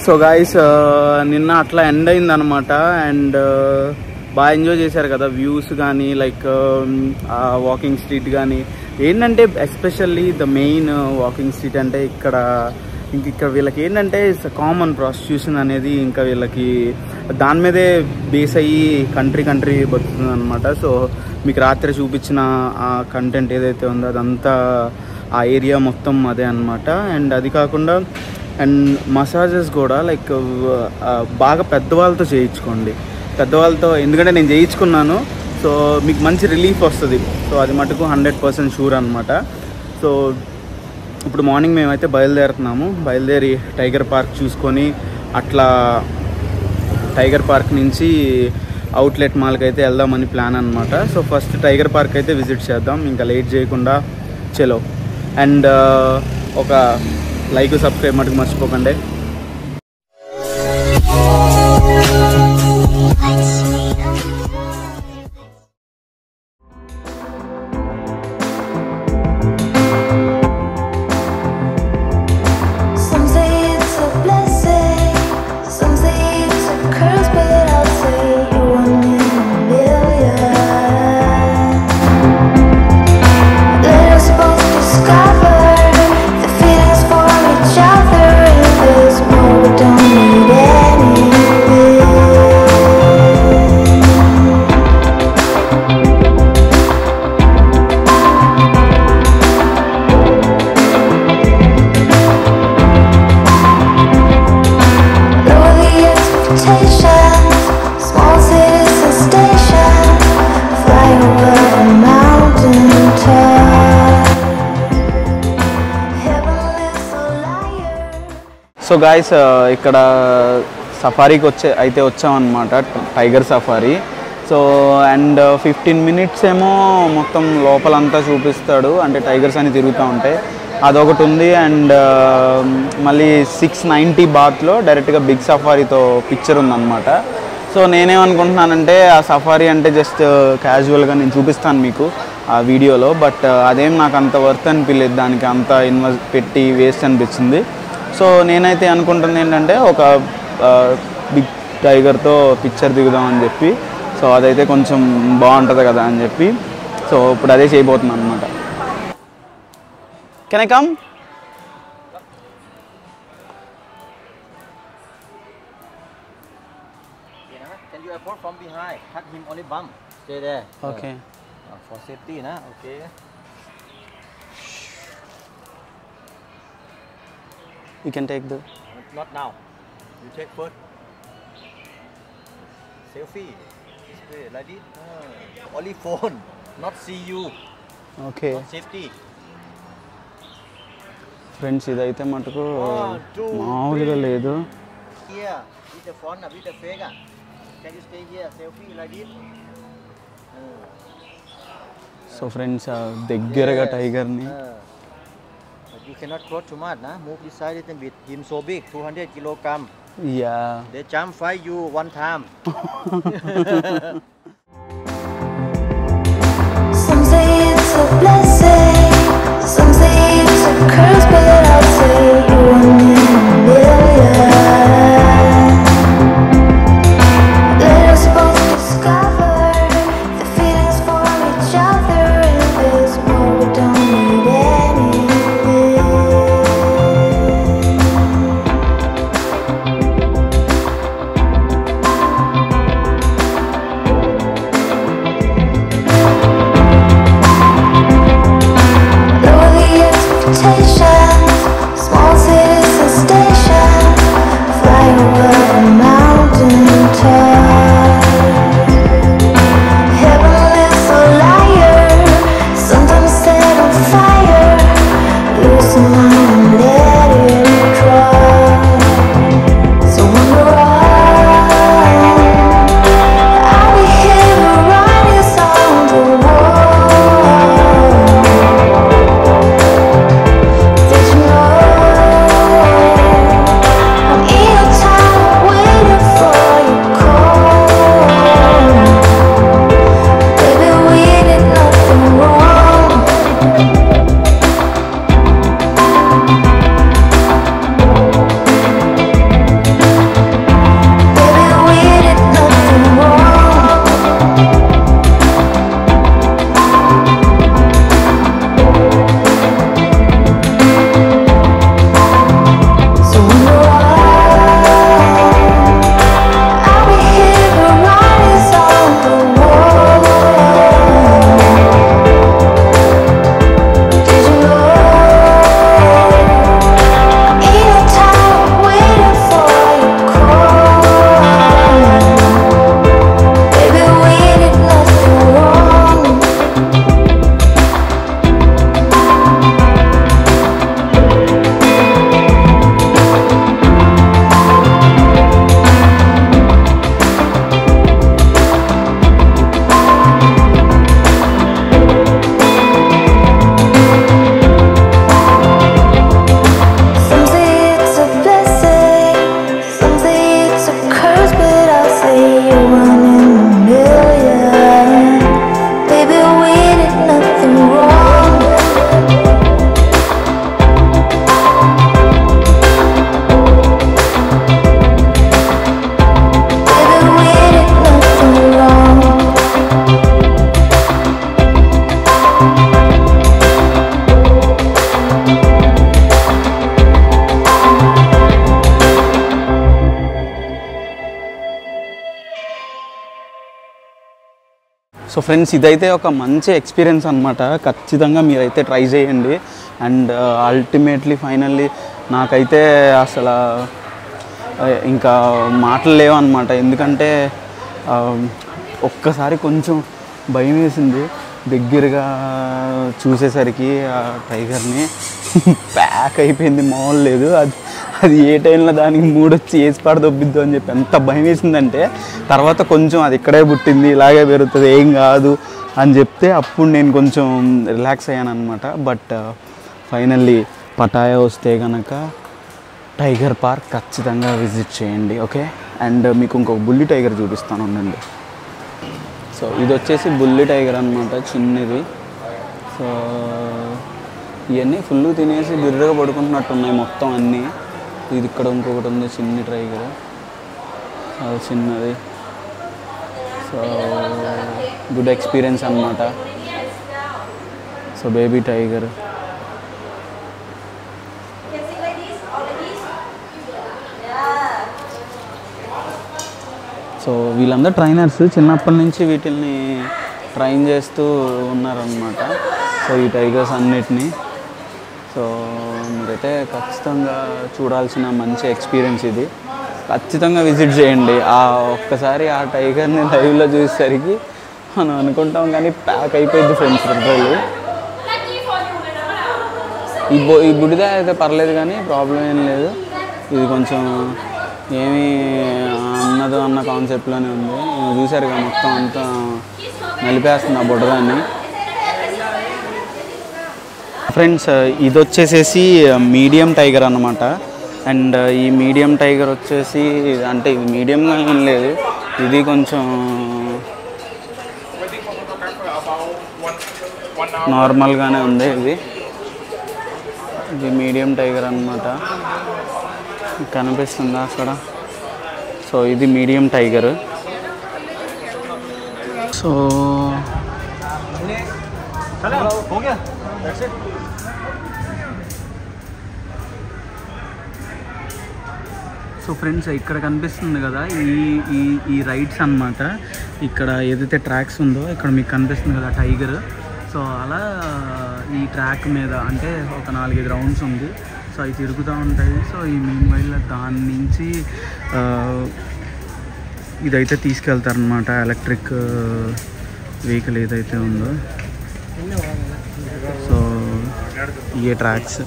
So guys నిన్న అట్లా end అయింది అనమాట. అండ్ బాగా ఎంజాయ్ చేశారు కదా వ్యూస్ కానీ, లైక్ వాకింగ్ స్ట్రీట్ కానీ. ఏంటంటే especially the main walking street అంటే ఇక్కడ వీళ్ళకి ఏంటంటే కామన్ ప్రాస్టిట్యూషన్ అనేది ఇంకా వీళ్ళకి దాని మీదే బేస్ అయ్యి కంట్రీ బతుకుతుంది అనమాట. సో మీకు రాత్రి చూపించిన ఆ కంటెంట్ ఏదైతే ఉందో అదంతా ఆ ఏరియా మొత్తం అదే అనమాట. అండ్ అది కాకుండా అండ్ మసాజెస్ కూడా లైక్ బాగా పెద్దవాళ్ళతో చేయించుకోండి, పెద్దవాళ్ళతో. ఎందుకంటే నేను చేయించుకున్నాను, సో మీకు మంచి రిలీఫ్ వస్తుంది. సో అది మటుకు 100% షూర్ అనమాట. సో ఇప్పుడు మార్నింగ్ మేమైతే బయలుదేరి టైగర్ పార్క్ చూసుకొని అట్లా టైగర్ పార్క్ నుంచి అవుట్లెట్ మాల్కి అయితే వెళ్దామని ప్లాన్ అనమాట. సో ఫస్ట్ టైగర్ పార్క్ అయితే విజిట్ చేద్దాం, ఇంకా లేట్ చేయకుండా. చలో. అండ్ ఒక లైక్ సబ్స్క్రైబ్ మటుకు మర్చిపోకండి. సో గాయస్ ఇక్కడ సఫారీకి వచ్చామన్నమాట, tiger safari. So and 15 minutes ఏమో మొత్తం లోపలంతా చూపిస్తాడు, అంటే టైగర్స్ అని తిరుగుతూ ఉంటాయి, అదొకటి ఉంది. అండ్ మళ్ళీ 690 బాత్లో డైరెక్ట్గా బిగ్ సఫారీతో పిక్చర్ ఉందన్నమాట. సో నేనేమనుకుంటున్నానంటే ఆ సఫారీ అంటే జస్ట్ క్యాజువల్గా నేను చూపిస్తాను మీకు ఆ వీడియోలో, బట్ అదేం నాకు అంత వర్త్ అనిపించలేదు, దానికి అంత ఇన్వెస్ట్ పెట్టి వేస్ట్ అనిపించింది. సో నేనైతే అనుకుంటుంది ఏంటంటే ఒక బిగ్ టైగర్తో పిక్చర్ దిగుదామని చెప్పి. సో అదైతే కొంచెం బాగుంటుంది కదా అని చెప్పి సో ఇప్పుడు అదే చేయబోతున్నాను అనమాట. Can I come? From behind, cut him only bump. Stay there. Okay. For safety, na. Okay. You can take the. Not now. You take first. Selfie. Stay like this. Only phone, not see you. Okay. Not safety. Friends ఇదైతే మటుకు మామూలుగా లేదు. Here, with the phone, with the fake. Can you stay here? Selfie like this. So friends దగ్గరగా టైగర్ని. But you cannot cross too much, nah. Move this side a little bit. Him so big, 200 kilogram. Yeah. They jump fight you one time. Some say it's a blessing, some say it's a curse, but I'll say you're one in a million. Let us both discover the feelings for each other, and there's more, we don't need anything. Lower the expectations. So friends, ఇదైతే ఒక మంచి experience అనమాట. ఖచ్చితంగా మీరైతే try చేయండి. And ultimately finally నాకైతే అసలు ఇంకా మాటలు లేవు అనమాట. ఎందుకంటే ఒక్కసారి కొంచెం భయం వేసింది దగ్గరగా చూసేసరికి ఆ టైగర్ని. ప్యాక్ అయిపోయింది, మామూలు లేదు. అది ఏ టైంలో దానికి మూడొచ్చి వేసి పడదొబ్బిద్దు అని చెప్పి ఎంత భయం వేసిందంటే, తర్వాత కొంచెం అది ఇక్కడే పుట్టింది, ఇలాగే పెరుగుతుంది, ఏం కాదు అని చెప్తే అప్పుడు నేను కొంచెం రిలాక్స్ అయ్యాను అనమాట. బట్ ఫైనల్లీ పటాయా వస్తే కనుక టైగర్ పార్క్ ఖచ్చితంగా విజిట్ చేయండి, ఓకే. అండ్ మీకు ఇంకొక బుల్లి టైగర్ చూపిస్తాను ఉండండి. సో ఇది వచ్చేసి బుల్లి టైగర్ అనమాట, చిన్నది. సో ఇవన్నీ ఫుల్ తినేసి బిర్రగా పడుకుంటున్నట్టున్నాయి మొత్తం అన్నీ. ఇది ఇక్కడ ఇంకొకటి ఉంది, చిన్న టైగర్, అది చిన్నది. సో గుడ్ ఎక్స్పీరియన్స్ అనమాట. So baby tiger. సో వీళ్ళందరూ ట్రైనర్స్, చిన్నప్పటి నుంచి వీటిల్ని ట్రైన్ చేస్తూ ఉన్నారనమాట. సో ఈ టైగర్స్ అన్నిటినీ. సో మీరైతే ఖచ్చితంగా చూడాల్సిన మంచి ఎక్స్పీరియన్స్ ఇది. ఖచ్చితంగా విజిట్ చేయండి. ఒక్కసారి ఆ టైగర్ని లైవ్లో చూసేసరికి మనం అనుకుంటాం కానీ ప్యాక్ అయిపోయింది ఫ్రెండ్స్. లిటరల్లీ ఈ బుడిద అయితే పర్లేదు కానీ ప్రాబ్లం ఏం లేదు. ఇది కొంచెం ఏమీ అన్నదో అన్న కాన్సెప్ట్లోనే ఉంది. చూసారు కదా మొత్తం అంతా నలిపేస్తుంది ఆ బుడదాన్ని. ఫ్రెండ్స్, ఇది వచ్చేసేసి మీడియం టైగర్ అన్నమాట. అండ్ ఈ మీడియం టైగర్ వచ్చేసి, అంటే ఇది మీడియంగా ఏం లేదు, ఇది కొంచెం నార్మల్గానే ఉంది. ఇది మీడియం టైగర్ అన్నమాట. కనిపిస్తుందా అక్కడ? సో ఇది మీడియం టైగర్. సో ఫ్రెండ్స్, ఇక్కడ కనిపిస్తుంది కదా ఈ రైడ్స్ అన్నమాట. ఇక్కడ ఏదైతే ట్రాక్స్ ఉందో ఇక్కడ మీకు కనిపిస్తుంది కదా టైగర్. సో అలా ఈ ట్రాక్ మీద అంటే ఒక 4-5 రౌండ్స్ ఉంది. సో అవి తిరుగుతూ ఉంటాయి. సో ఈ మీన్ వైల్ దాని నుంచి ఇదైతే తీసుకెళ్తారనమాట, ఎలక్ట్రిక్ వెహికల్ ఏదైతే ఉందో. సో ఈ ట్రాక్స్